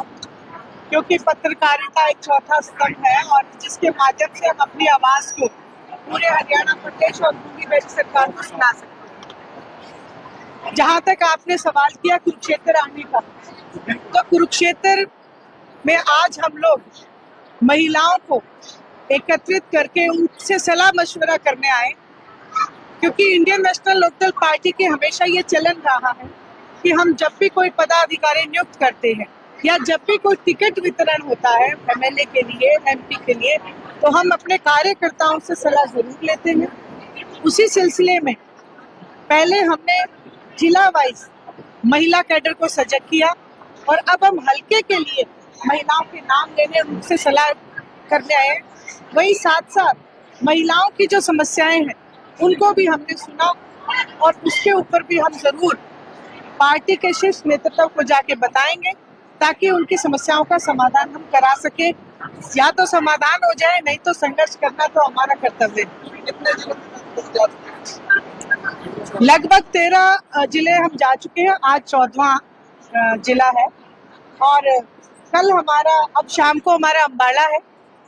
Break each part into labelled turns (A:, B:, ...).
A: क्योंकि पत्रकारिता एक चौथा स्तंभ है और जिसके माध्यम से हम अपनी आवाज को पूरे हरियाणा प्रदेश और पूरी राज्य सरकार को सुना सकते हैं। जहां तक आपने सवाल किया कुरुक्षेत्र आने का, तो कुरुक्षेत्र में आज हम लोग महिलाओं को एकत्रित करके उनसे सलाह मशवरा करने आए, क्योंकि इंडियन नेशनल लोकदल पार्टी के हमेशा ये चलन रहा है कि हम जब भी कोई पदाधिकारी नियुक्त करते हैं या जब भी कोई टिकट वितरण होता है एमएलए के लिए, एमपी के लिए, तो हम अपने कार्यकर्ताओं से सलाह जरूर लेते हैं। उसी सिलसिले में पहले हमने जिला वाइज महिला कैडर को सजग किया और अब हम हल्के के लिए महिलाओं के नाम लेने, उनसे सलाह करने आए। वही साथ साथ महिलाओं की जो समस्याएं हैं उनको भी हमने सुना और उसके ऊपर भी हम जरूर पार्टी के शीर्ष नेतृत्व को जाके बताएंगे ताकि उनकी समस्याओं का समाधान हम करा सके। या तो समाधान हो जाए, नहीं तो संघर्ष करना तो हमारा कर्तव्य है। लगभग 13 जिले हम जा चुके हैं, आज 14वां जिला है और कल हमारा, अब शाम को हमारा अम्बाला है,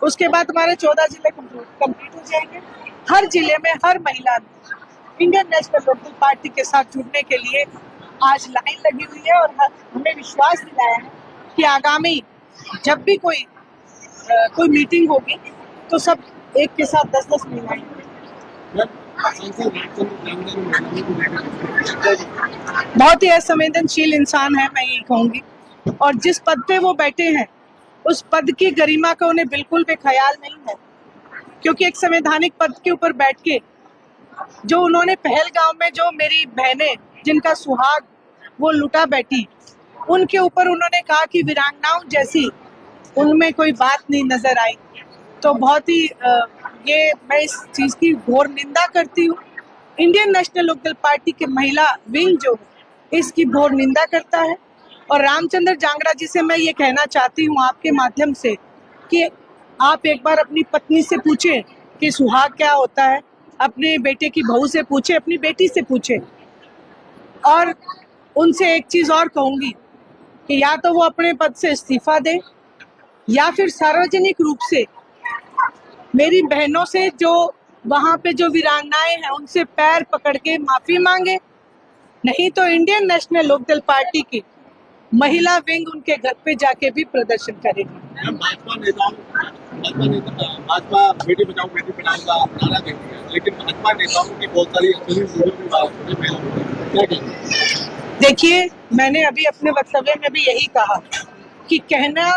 A: उसके बाद हमारे 14 जिले कंप्लीट हो जाएंगे। हर जिले में हर महिला इंडियन नेशनल लोकदल पार्टी के साथ जुड़ने के लिए आज लाइन लगी हुई है और हमें विश्वास दिलाया है कि आगामी जब भी कोई मीटिंग होगी तो सब एक के साथ 10-10 महिलाएं। बहुत ही असंवेदनशील इंसान है, मैं यही कहूँगी, और जिस पद पे वो बैठे हैं उस पद की गरिमा का उन्हें बिल्कुल भी ख्याल नहीं है, क्योंकि एक संवैधानिक पद के ऊपर बैठ के जो उन्होंने पहलगांव में जो मेरी बहनें जिनका सुहाग वो लुटा बैठी, उनके ऊपर उन्होंने कहा कि वीरांगनाओं जैसी उनमें कोई बात नहीं नजर आई। तो बहुत ही ये मैं इस चीज की घोर निंदा करती हूँ। इंडियन नेशनल लोकदल पार्टी के महिला विंग जो इसकी घोर निंदा करता है और रामचंद्र जांगड़ा जी से मैं ये कहना चाहती हूँ आपके माध्यम से कि आप एक बार अपनी पत्नी से पूछें कि सुहाग क्या होता है, अपने बेटे की बहू से पूछे, अपनी बेटी से पूछे। और उनसे एक चीज और कहूंगी कि या तो वो अपने पद से इस्तीफा दे या फिर सार्वजनिक रूप से मेरी बहनों से जो वहां पे जो वीरांगनाएं हैं उनसे पैर पकड़ के माफी मांगे, नहीं तो इंडियन नेशनल लोकदल पार्टी की महिला विंग उनके घर पे जाके भी प्रदर्शन करेगी।
B: भाजपा बेटी बचाओ बेटी पढ़ाओ का नारा देती है, लेकिन भाजपा नेताओं की बहुत सारी
A: देखिए, मैंने अभी अपने वक्तव्य में भी यही कहा कि कहना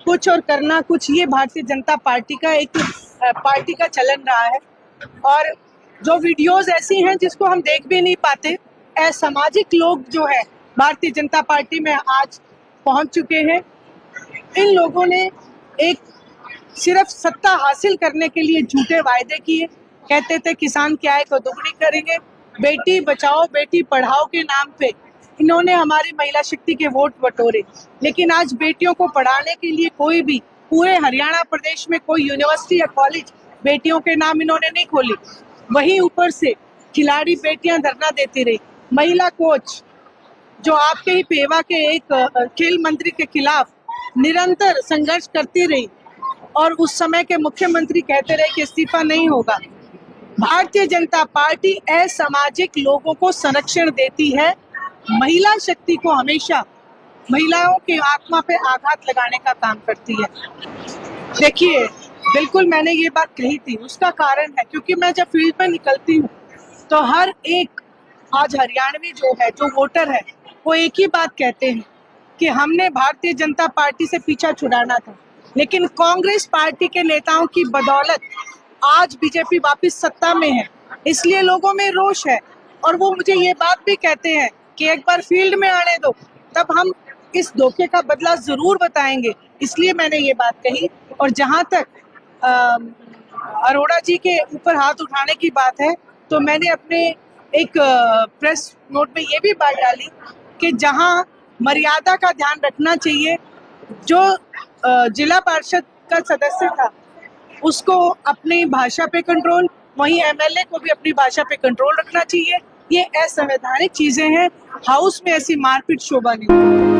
A: कुछ और करना कुछ, ये भारतीय जनता पार्टी का एक पार्टी का चलन रहा है और जो वीडियोस ऐसी हैं जिसको हम देख भी नहीं पाते, असामाजिक लोग जो है भारतीय जनता पार्टी में आज पहुंच चुके हैं। इन लोगों ने एक सिर्फ सत्ता हासिल करने के लिए झूठे वायदे किए, कहते थे किसान की आय को दोगुनी करेंगे, बेटी बचाओ बेटी पढ़ाओ के नाम पे इन्होंने हमारी महिला शक्ति के वोट बटोरे। लेकिन आज बेटियों को पढ़ाने के लिए कोई भी पूरे हरियाणा प्रदेश में कोई यूनिवर्सिटी या कॉलेज बेटियों के नाम इन्होंने नहीं खोली। वहीं ऊपर से खिलाड़ी बेटियां धरना देती रही। महिला कोच जो आपके ही पेवा के एक खेल मंत्री के खिलाफ निरंतर संघर्ष करती रही और उस समय के मुख्यमंत्री कहते रहे कि इस्तीफा नहीं होगा। भारतीय जनता पार्टी असामाजिक लोगों को संरक्षण देती है, महिला शक्ति को हमेशा महिलाओं की आत्मा पे आघात लगाने का काम करती है। देखिए, बिल्कुल मैंने ये बात कही थी, उसका कारण है क्योंकि मैं जब फील्ड पर निकलती हूँ तो हर एक आज हरियाणवी जो है, जो वोटर है, वो एक ही बात कहते हैं कि हमने भारतीय जनता पार्टी से पीछा छुड़ाना था, लेकिन कांग्रेस पार्टी के नेताओं की बदौलत आज बीजेपी वापस सत्ता में है, इसलिए लोगों में रोष है। और वो मुझे ये बात भी कहते हैं कि एक बार फील्ड में आने दो, तब हम इस धोखे का बदला जरूर बताएंगे। इसलिए मैंने ये बात कही। और जहां तक अरोड़ा जी के ऊपर हाथ उठाने की बात है, तो मैंने अपने एक प्रेस नोट में ये भी बात डाली कि जहां मर्यादा का ध्यान रखना चाहिए, जो जिला पार्षद का सदस्य था उसको अपनी भाषा पे कंट्रोल, वहीं एमएलए को भी अपनी भाषा पे कंट्रोल रखना चाहिए। ये असंवैधानिक चीजें हैं, हाउस में ऐसी मारपीट शोभा नहीं।